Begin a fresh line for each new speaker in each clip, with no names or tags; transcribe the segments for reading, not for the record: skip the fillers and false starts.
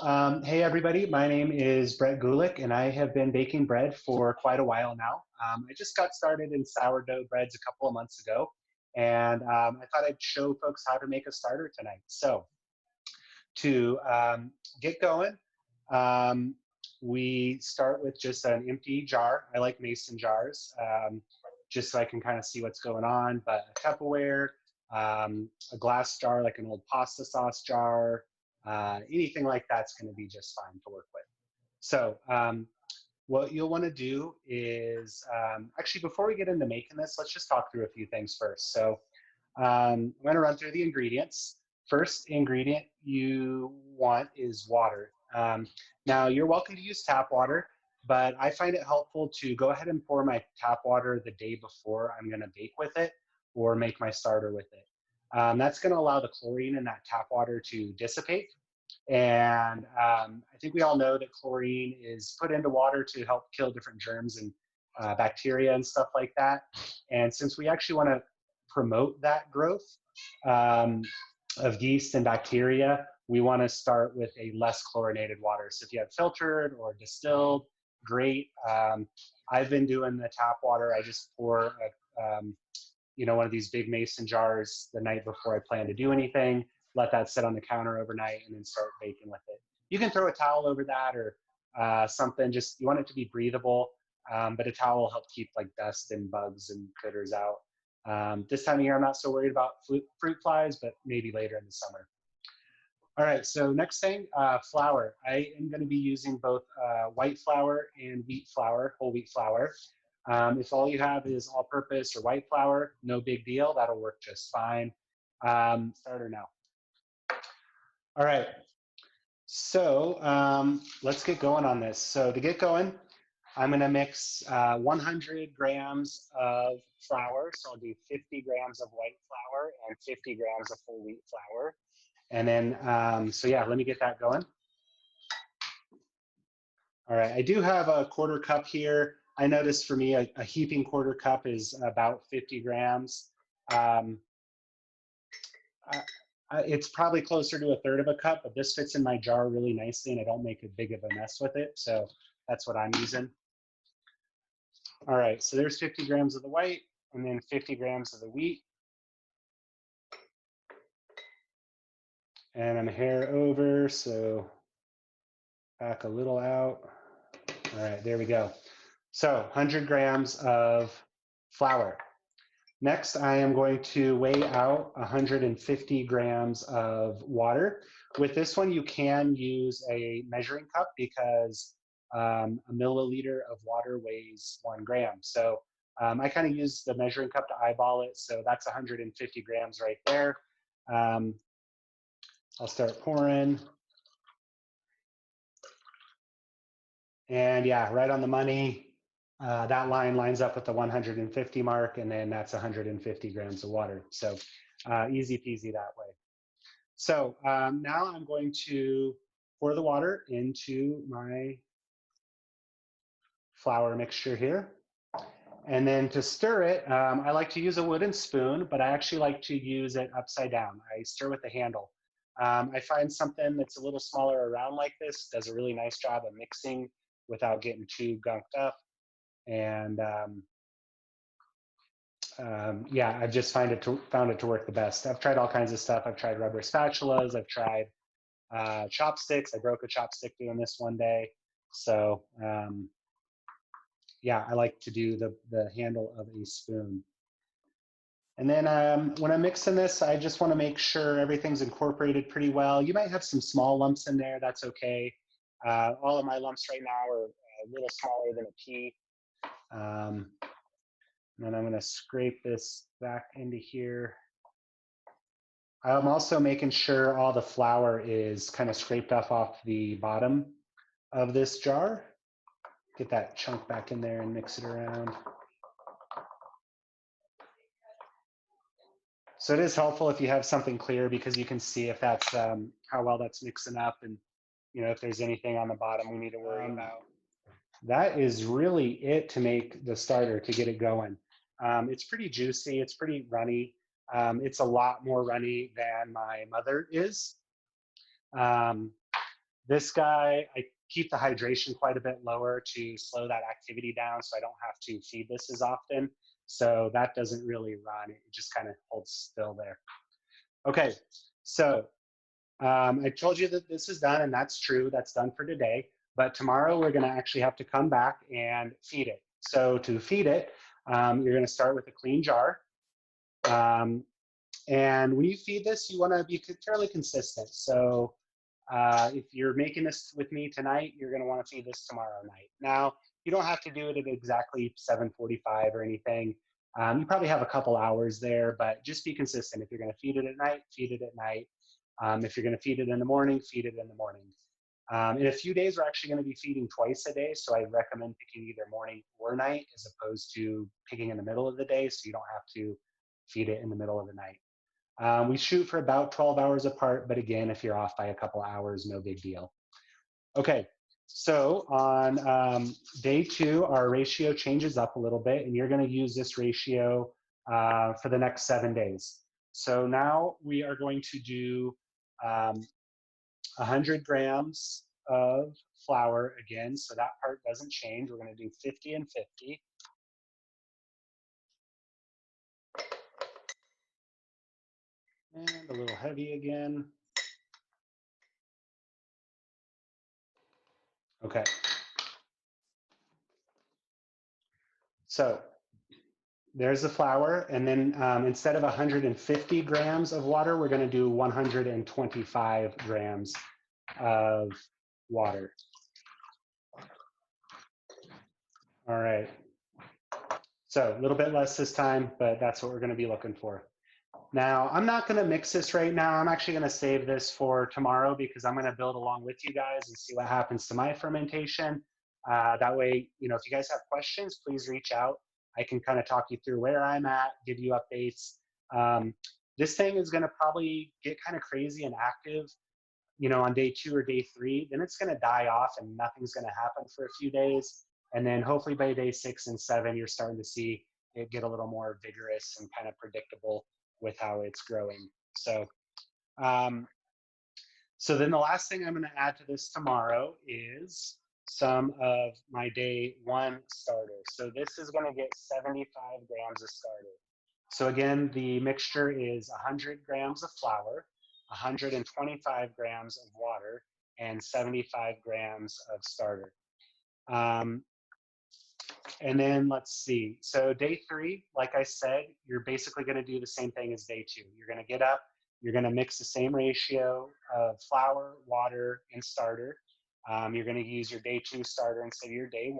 Hey everybody, my name is Brett Gulick and I have been baking bread for quite a while now. I just got started in sourdough breads a couple of months ago and I thought I'd show folks how to make a starter tonight. So to get going, um, we start with just an empty jar. I like mason jars just so I can kind of see what's going on, but a Tupperware, a glass jar like an old pasta sauce jar, anything like that's going to be just fine to work with. So what you'll want to do is, actually before we get into making this, let's just talk through a few things first. So I'm going to run through the ingredients. First ingredient you want is water. Now you're welcome to use tap water, but I find it helpful to go ahead and pour my tap water the day before I'm going to bake with it or make my starter with it. That's going to allow the chlorine in that tap water to dissipate. And I think we all know that chlorine is put into water to help kill different germs and bacteria and stuff like that. And since we actually want to promote that growth of yeast and bacteria, we want to start with a less chlorinated water. So if you have filtered or distilled, great. I've been doing the tap water. I just pour one of these big mason jars the night before I plan to do anything, let that sit on the counter overnight, and then start baking with it. You can throw a towel over that or something. Just you want it to be breathable, but a towel will help keep like dust and bugs and critters out. This time of year, I'm not so worried about fruit flies, but maybe later in the summer. All right, so next thing, flour. I am going to be using both white flour and wheat flour, whole wheat flour. If all you have is all-purpose or white flour, no big deal. That'll work just fine. Starter now. All right, so let's get going on this. So to get going, I'm going to mix 100 grams of flour. So I'll do 50 grams of white flour and 50 grams of whole wheat flour. And then, so yeah, let me get that going. All right, I do have a quarter cup here. I noticed for me, a heaping quarter cup is about 50 grams. It's probably closer to a third of a cup, but this fits in my jar really nicely and I don't make a big of a mess with it. So that's what I'm using. All right, so there's 50 grams of the white and then 50 grams of the wheat. And I'm hair over, so back a little out. All right, there we go. So 100 grams of flour. Next, I am going to weigh out 150 grams of water. With this one, you can use a measuring cup because a milliliter of water weighs 1 gram. So I kind of use the measuring cup to eyeball it. So that's 150 grams right there. I'll start pouring. And yeah, right on the money. That line lines up with the 150 mark, and then that's 150 grams of water. So easy peasy that way. So now I'm going to pour the water into my flour mixture here. And then to stir it, I like to use a wooden spoon, but I actually like to use it upside down. I stir with the handle. I find something that's a little smaller around like this does a really nice job of mixing without getting too gunked up. And yeah, I've just found it to work the best. I've tried all kinds of stuff. I've tried rubber spatulas. I've tried chopsticks. I broke a chopstick doing this one day. So yeah, I like to do the handle of a spoon. And then when I'm mixing this, I just want to make sure everything's incorporated pretty well. You might have some small lumps in there. That's okay. All of my lumps right now are a little smaller than a pea. And then I'm going to scrape this back into here. I'm also making sure all the flour is kind of scraped off the bottom of this jar. Get that chunk back in there and mix it around. So it is helpful if you have something clear because you can see if that's how well that's mixing up and if there's anything on the bottom we need to worry about. That is really it to make the starter, to get it going. It's pretty juicy, it's pretty runny. It's a lot more runny than my mother is. This guy, I keep the hydration quite a bit lower to slow that activity down so I don't have to feed this as often. So that doesn't really run. It just kind of holds still there. Okay, so I told you that this is done, and that's true. That's done for today. But tomorrow we're going to actually have to come back and feed it. So to feed it, you're going to start with a clean jar. And when you feed this, you want to be fairly consistent. So if you're making this with me tonight, you're going to want to feed this tomorrow night. Now, you don't have to do it at exactly 7:45 or anything. You probably have a couple hours there, but just be consistent. If you're going to feed it at night, feed it at night. If you're going to feed it in the morning, feed it in the morning. In a few days, we're actually going to be feeding twice a day, so I recommend picking either morning or night as opposed to picking in the middle of the day, so you don't have to feed it in the middle of the night. We shoot for about 12 hours apart, but again, if you're off by a couple hours, no big deal. Okay, so on day 2, our ratio changes up a little bit, and you're going to use this ratio for the next 7 days. So now we are going to do 100 grams of flour again, so that part doesn't change. We're going to do 50 and 50. And a little heavy again. Okay. So there's the flour, and then instead of 150 grams of water, we're going to do 125 grams of water. All right. So a little bit less this time, but that's what we're going to be looking for. Now, I'm not going to mix this right now. I'm actually going to save this for tomorrow because I'm going to build along with you guys and see what happens to my fermentation. That way, you know, if you guys have questions, please reach out. I can kind of talk you through where I'm at, give you updates. This thing is going to probably get kind of crazy and active, you know, on day 2 or day 3. Then it's going to die off and nothing's going to happen for a few days. And then hopefully by day 6 and 7, you're starting to see it get a little more vigorous and kind of predictable with how it's growing. So, so then the last thing I'm going to add to this tomorrow is some of my day 1 starter. So this is going to get 75 grams of starter. So again, the mixture is 100 grams of flour, 125 grams of water, and 75 grams of starter. And then let's see. So day 3, like I said, you're basically going to do the same thing as day 2. You're going to get up, you're going to mix the same ratio of flour, water, and starter. You're going to use your day 2 starter instead of your day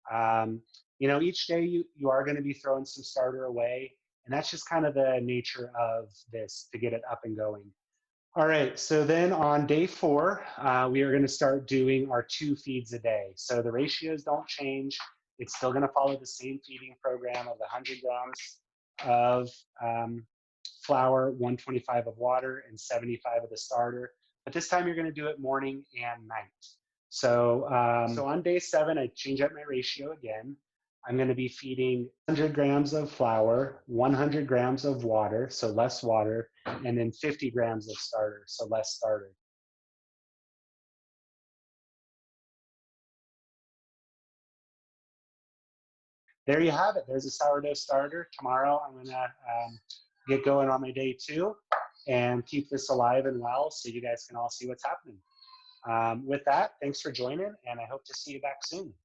1. You know, each day you are going to be throwing some starter away, and that's just kind of the nature of this to get it up and going. All right, so then on day 4, we are going to start doing our 2 feeds a day. So the ratios don't change. It's still going to follow the same feeding program of the 100 grams of flour, 125 of water, and 75 of the starter. But this time you're going to do it morning and night. So, so on day 7, I change up my ratio again. I'm going to be feeding 100 grams of flour, 100 grams of water, so less water, and then 50 grams of starter, so less starter. There you have it. There's a sourdough starter. Tomorrow I'm going to get going on my day 2 and keep this alive and well so you guys can all see what's happening. With that, thanks for joining, and I hope to see you back soon.